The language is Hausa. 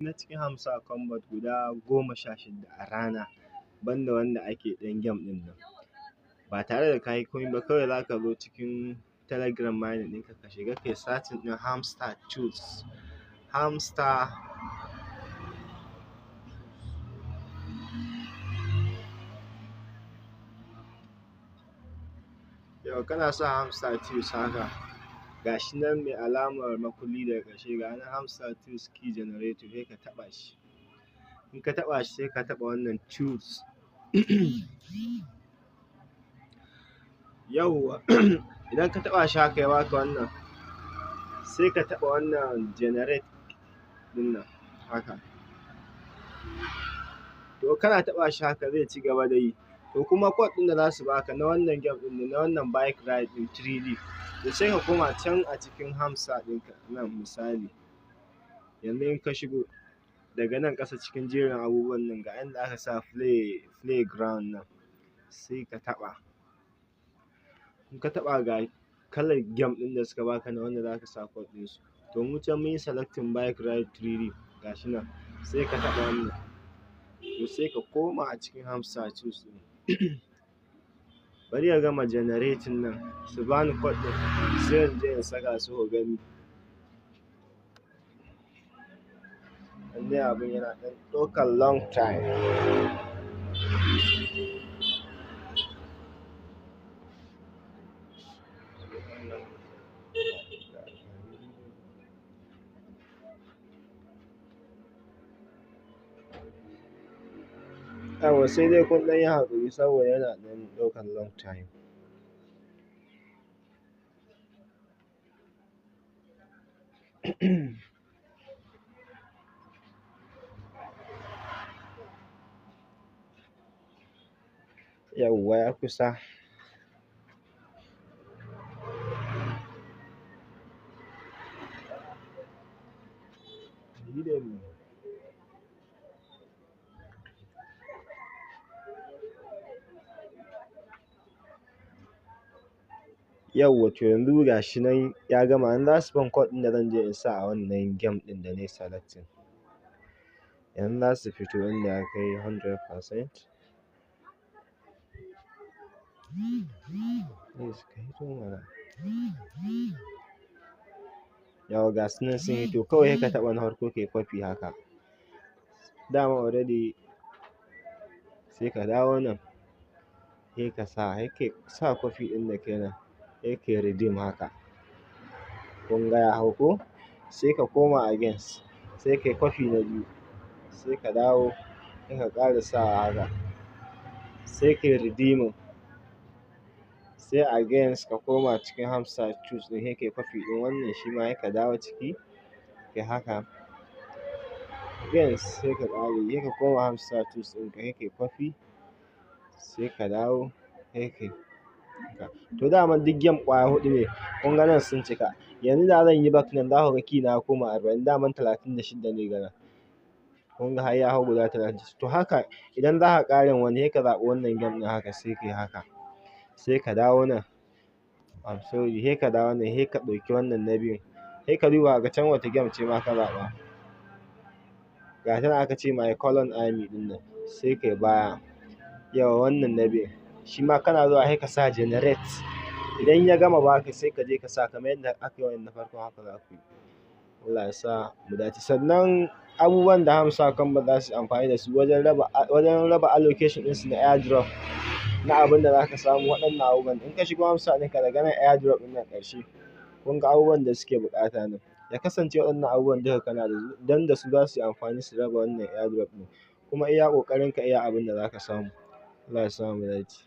na cikin Hamsa Combat guda 16 a rana, banda wanda ake ɗan game ɗin nan. Ba tare da ka yi komai ba, kawai za ka zo cikin Telegram mining ɗinka ka shiga kai searching ɗin Hamster Tools. Hamster yau kana sa Hamster Tools haka, ga shi nan mai alamar makulli daga ƙarshe, ga nan Hamster Tools key generator, sai ka taɓa shi. In ka taɓa shi sai ka taɓa wannan tools. Yauwa idan ka taɓa shi haka ya baka wannan, sai ka taɓa wannan generate ɗin nan haka. To kana taɓa shi haka zai ci gaba da yi. To kuma code ɗin da za su baka na wannan game ɗin na wannan bike ride ɗin 3D, to sai ka koma can a cikin Hamsa ɗinka nan misali. Yanzu in ka shigo daga nan ƙasa cikin jerin abubuwan nan ga inda aka sa playground nan, sai ka taɓa. In ka taɓa ga kalar game ɗin da suka baka na wanda za ka sa code ɗinsu. To mu can mun yi selecting bike ride 3D, ga shi nan sai ka taɓa wannan. To sai ka koma a cikin Hamster Tools ɗin. Bari ya gama generating nan su bani code ɗin, sai in je in saka su ku gani. Lallai abin yana ɗan ɗaukan long time. Yauwa sai dai kun ɗan yi haƙuri saboda yana ɗan ɗaukan long time. Yauwa ya kusa. Yauwa to yanzu ga shi nan ya gama. Yanzu za su ban code ɗin da zan je in sa a wannan game ɗin da na yi selecting. Yanzu za su fito inda ya kai 100%. Yauwa ga su nan sun hito, kawai sai ka taɓa na farko kai copy haka. Dama already sai ka dawo nan, sai ka sa copy ɗin da kai nan, sai kai redeem haka. Kun ga ya hau ko? Sai ka koma against, sai kai copy na biyu, sai ka dawo, sai ka ƙara sawa haka, sai kai redeeming, sai against ka koma cikin Hamster Tools ɗin, sai kai copy ɗin wannan shi ma sai ka dawo ciki, kai haka. Against sai ka ƙara yi, sai ka koma Hamster Tools ɗinka, sai kai copy, sai ka dawo, sai kai haka. To dama duk game ƙwaya huɗu ne, kun ga nan sun cika. Yanzu da zan yi back nan za ku ga key na ya koma 40, daman 36 ne garan. Kun ga har ya hau guda 36. To haka idan za ka ƙarin wani, sai ka zaɓi wannan game ɗin haka, sai kai haka. Sai ka dawo nan, sai ka dawo nan, sai ka ɗauki wannan na biyun. Sai ka duba ka can wata game ce ma ka zaɓa. Ga ta nan aka ce My Colon Army ɗin nan, sai kai baya. Yauwa wannan na biyun. Shi ma kana zuwa sai ka sa generate. Idan ya gama baka sai ka je ka sa kamar yadda aka yi wannan na farkon haka za ku yi. Allah ya sa mu dace. Sannan abubuwan da Hamsa Combat za su yi amfani da su wajen raba allocation ɗinsu na airdrop, na abin da za ka samu waɗannan abubuwan. In ka shigo Hamsa ɗinka daga nan airdrop ɗin nan ƙarshe, kun ga abubuwan da suke buƙata nan. Ya kasance waɗannan abubuwan duka kana da su, don da su za su yi amfani su raba wannan airdrop ɗin. Kuma iya ƙoƙarinka iya abin da za ka samu. Allah ya sa mu dace.